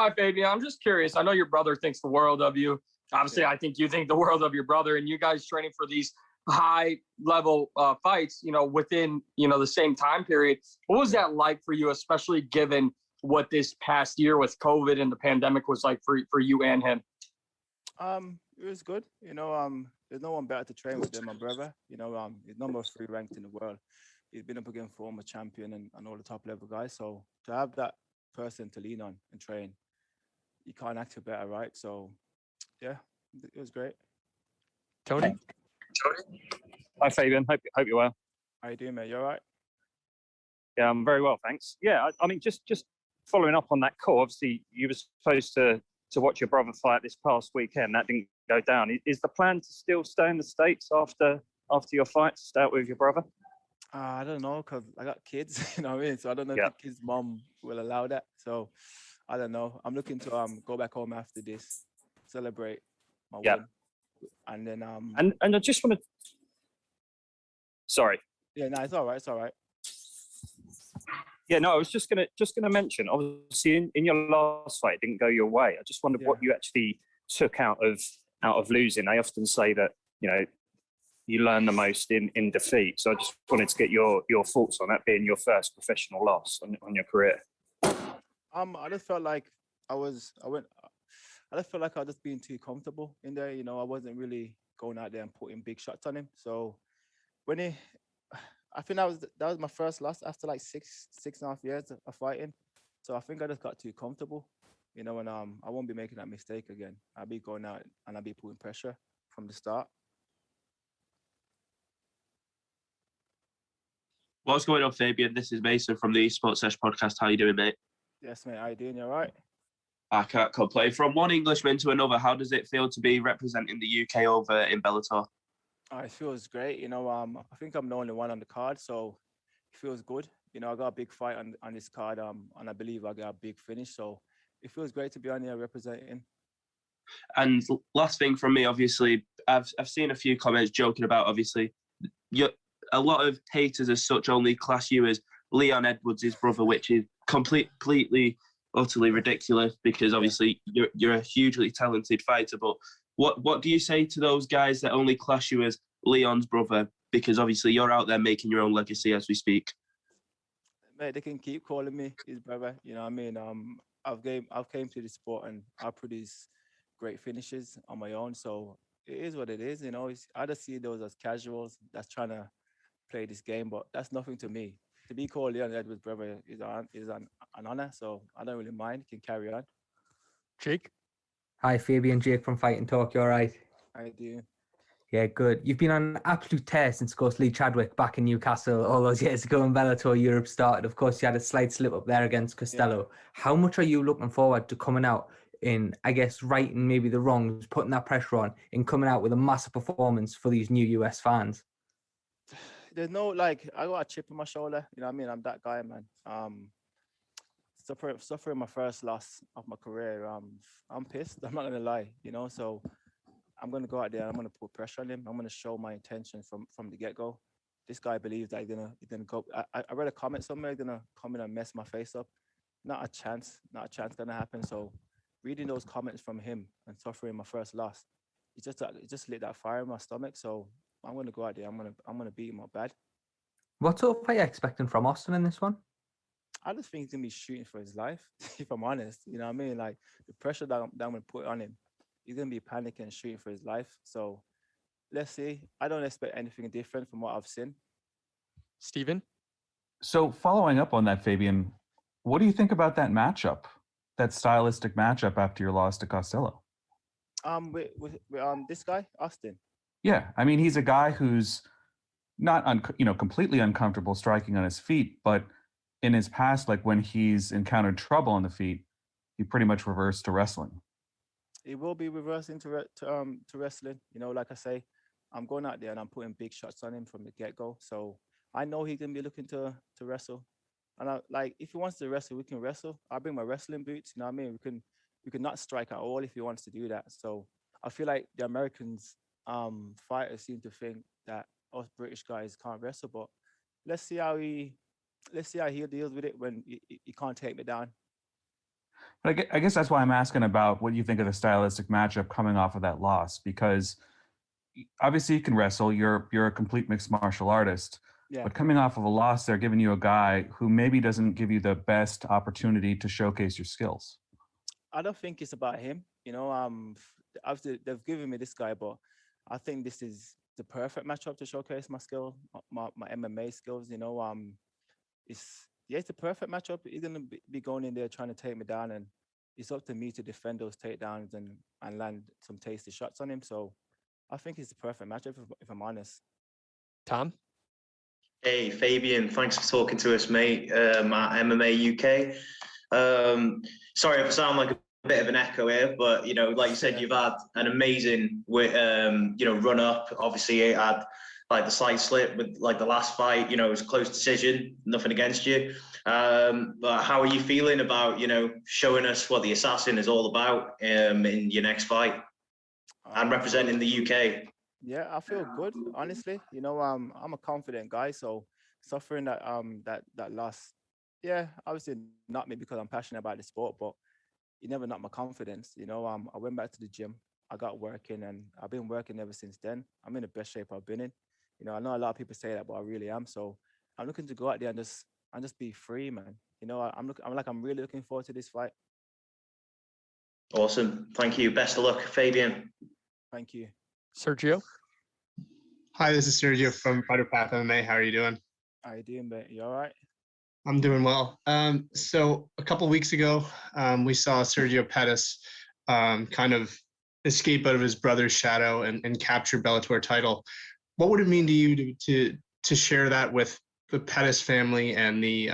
Hi, Fabian. I'm just curious. I know your brother thinks the world of you. Obviously, I think you think the world of your brother, and you guys training for these high-level fights, within, the same time period. What was that like for you, especially given what this past year with COVID and the pandemic was like for you and him? It was good. There's no one better to train with than my brother. He's number 3 ranked in the world. He's been up against former champion and all the top level guys. So to have that person to lean on and train, you can't act better, right? So yeah, it was great. Tony? Hi, Fabian. Hope you're well. How you doing, mate? You all right? Yeah, I'm very well, thanks. Yeah, I mean, just following up on that call, obviously you were supposed to watch your brother fight this past weekend. That didn't go down. Is the plan to still stay in the States after your fight, to stay out with your brother? I don't know, because I got kids, you know what I mean? So I don't know if the kid's mom will allow that. So I don't know. I'm looking to go back home after this, celebrate my win. And then and I just want to... Sorry. Yeah, no, it's all right. Yeah, no, I was just gonna mention, obviously in your last fight, it didn't go your way. I just wondered what you actually took out of losing. They often say that, you learn the most in defeat. So I just wanted to get your thoughts on that being your first professional loss on your career. I just felt like I was just being too comfortable in there. I wasn't really going out there and putting big shots on him. So I think that was my first loss after like 6.5 years of fighting. So I think I just got too comfortable, and I won't be making that mistake again. I'll be going out and I'll be putting pressure from the start. What's going on, Fabian? This is Mason from the Sports Sesh podcast. How you doing, mate? Yes, mate. How you doing? You all right? I can't complain. From one Englishman to another, how does it feel to be representing the UK over in Bellator? It feels great. I think I'm the only one on the card, so it feels good. I got a big fight on this card, and I believe I got a big finish. So it feels great to be on here representing. And last thing from me, obviously, I've seen a few comments joking about, obviously, a lot of haters as such only class you as Leon Edwards' brother, which is completely, utterly ridiculous because obviously you're a hugely talented fighter. But what do you say to those guys that only class you as Leon's brother? Because obviously you're out there making your own legacy as we speak. Mate, they can keep calling me his brother. You know what I mean? I've came to this sport and I produce great finishes on my own. So it is what it is. I just see those as casuals that's trying to play this game, but that's nothing to me. To be called Leon Edwards' brother is an honor, so I don't really mind. Can carry on. Jake? Hi, Fabian. Jake from Fight and Talk. You all right? I do. Yeah, good. You've been on an absolute tear since, of course, Lee Chadwick back in Newcastle all those years ago when Bellator Europe started. Of course, you had a slight slip up there against Costello. Yeah. How much are you looking forward to coming out in, I guess, righting maybe the wrongs, putting that pressure on, and coming out with a massive performance for these new US fans? There's no, I got a chip on my shoulder. You know what I mean? I'm that guy, man. Suffering my first loss of my career. I'm pissed. I'm not going to lie, so I'm going to go out there and I'm going to put pressure on him. I'm going to show my intention from the get-go. This guy believes that he's going to go. I read a comment somewhere, he's going to come in and mess my face up. Not a chance going to happen. So reading those comments from him and suffering my first loss, it just lit that fire in my stomach. So I'm going to go out there. I'm going to beat him up bad. What sort of fight are you expecting from Austin in this one? I just think he's going to be shooting for his life, if I'm honest. You know what I mean? Like, the pressure that I'm going to put on him, he's going to be panicking and shooting for his life. So let's see. I don't expect anything different from what I've seen. Stephen? So following up on that, Fabian, what do you think about that matchup, that stylistic matchup after your loss to Costello? With this guy, Austin. Yeah, I mean, he's a guy who's not completely uncomfortable striking on his feet, but in his past, like when he's encountered trouble on the feet, he pretty much reversed to wrestling. It will be reversing to wrestling. Like I say, I'm going out there and I'm putting big shots on him from the get-go. So I know he's gonna be looking to wrestle. And if he wants to wrestle, we can wrestle. I'll bring my wrestling boots. You know what I mean? We can not strike at all if he wants to do that. So I feel like the Americans fighters seem to think that us British guys can't wrestle, but let's see how he deals with it when he can't take me down. But I guess that's why I'm asking about what you think of the stylistic matchup coming off of that loss, because obviously you can wrestle. You're a complete mixed martial artist. Yeah. But coming off of a loss, they're giving you a guy who maybe doesn't give you the best opportunity to showcase your skills. I don't think it's about him. Obviously they've given me this guy, but I think this is the perfect matchup to showcase my skill, my MMA skills. It's the perfect matchup. He's gonna be going in there trying to take me down, and it's up to me to defend those takedowns and land some tasty shots on him. So I think it's the perfect matchup if I'm honest. Tom? Hey, Fabian, thanks for talking to us, mate, at MMA UK. Sorry if I sound like a bit of an echo here, but, like you said, you've had an amazing, run up. Obviously, it had, like, the slight slip with, like, the last fight, it was a close decision, nothing against you. But how are you feeling about, showing us what the Assassin is all about in your next fight and representing the UK? Yeah, I feel good, honestly. I'm a confident guy, so suffering that loss, yeah, obviously not me because I'm passionate about the sport, but it never knocked my confidence. I went back to the gym, I got working, and I've been working ever since then. I'm in the best shape I've been in. I know a lot of people say that, but I really am. So I'm looking to go out there and just be free, man. I'm really looking forward to this fight. Awesome. Thank you. Best of luck, Fabian. Thank you. Sergio? Hi, this is Sergio from Fighter Path MMA. How are you doing? How you doing, mate? You all right? I'm doing well. So a couple of weeks ago, we saw Sergio Pettis kind of escape out of his brother's shadow and capture Bellator title. What would it mean to you to share that with the Pettis family and the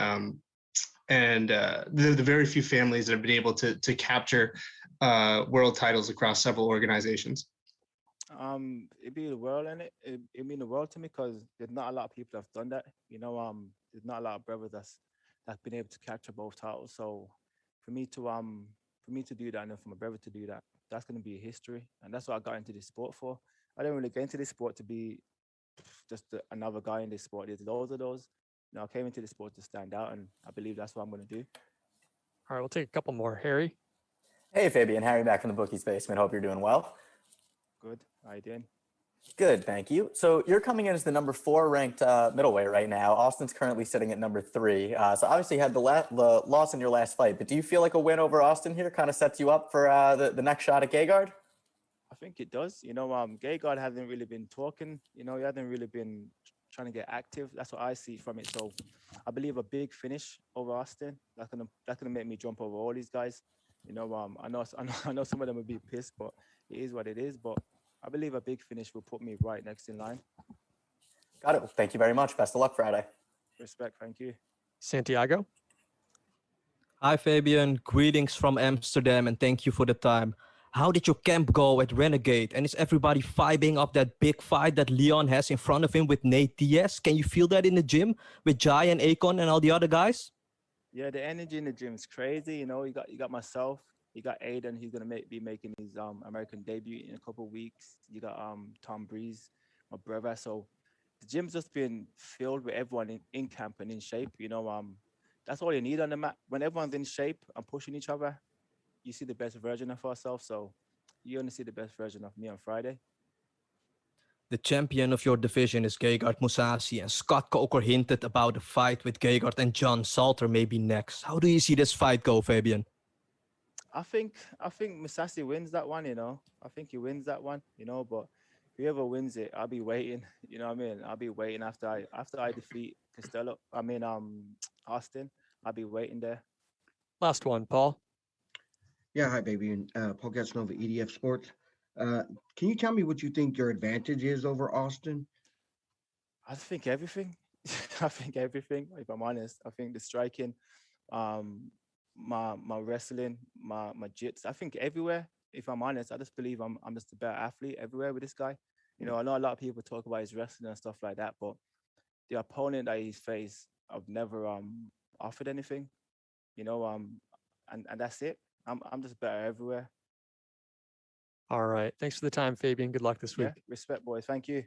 very few families that have been able to capture world titles across several organizations? It'd be the world, and it mean the world to me because there's not a lot of people that have done that. There's not a lot of brothers that's been able to capture both titles. So for me to do that, and then for my brother to do that, that's gonna be a history, and that's what I got into this sport for. I didn't really get into this sport to be just another guy in this sport. There's loads of those. I came into this sport to stand out, and I believe that's what I'm gonna do. All right, we'll take a couple more. Harry? Hey, Fabian. Harry back from the Bookies Basement. Hope you're doing well. Good. How you doing? Good, thank you. So you're coming in as the number 4 ranked middleweight right now. Austin's currently sitting at number 3. So obviously you had the loss in your last fight, but do you feel like a win over Austin here kind of sets you up for the next shot at Gegard? I think it does. Gegard hasn't really been talking. He hasn't really been trying to get active. That's what I see from it. So I believe a big finish over Austin. That's gonna make me jump over all these guys. I know some of them will be pissed, but it is what it is. But I believe a big finish will put me right next in line. Got it. Well, thank you very much. Best of luck Friday. Respect. Thank you. Santiago? Hi, Fabian. Greetings from Amsterdam, and thank you for the time. How did your camp go at Renegade? And is everybody vibing up that big fight that Leon has in front of him with Nate Diaz? Can you feel that in the gym with Jai and Akon and all the other guys? Yeah, the energy in the gym is crazy. You got myself. You got Aiden. He's gonna be making his American debut in a couple of weeks. You got Tom Breeze, my brother. So the gym's just been filled with everyone in camp and in shape. That's all you need on the mat. When everyone's in shape and pushing each other, you see the best version of ourselves. So you're gonna see the best version of me on Friday. The champion of your division is Gegard Mousasi, and Scott Coker hinted about a fight with Gegard and John Salter maybe next. How do you see this fight go, Fabian? I think Mousasi wins that one. I think he wins that one. But whoever wins it, I'll be waiting. You know what I mean? I'll be waiting after I defeat Austin. I'll be waiting there. Last one, Paul. Yeah, hi, baby. Paul Gatsnova, EDF Sports. Can you tell me what you think your advantage is over Austin? I think everything. I think everything. If I'm honest, I think the striking, my wrestling, my jits. I think everywhere. If I'm honest, I just believe I'm just a better athlete everywhere with this guy. I know a lot of people talk about his wrestling and stuff like that, but the opponent that he's faced, I've never offered anything. And that's it. I'm just better everywhere. All right. Thanks for the time, Fabian. Good luck this week. Yeah, respect, boys. Thank you.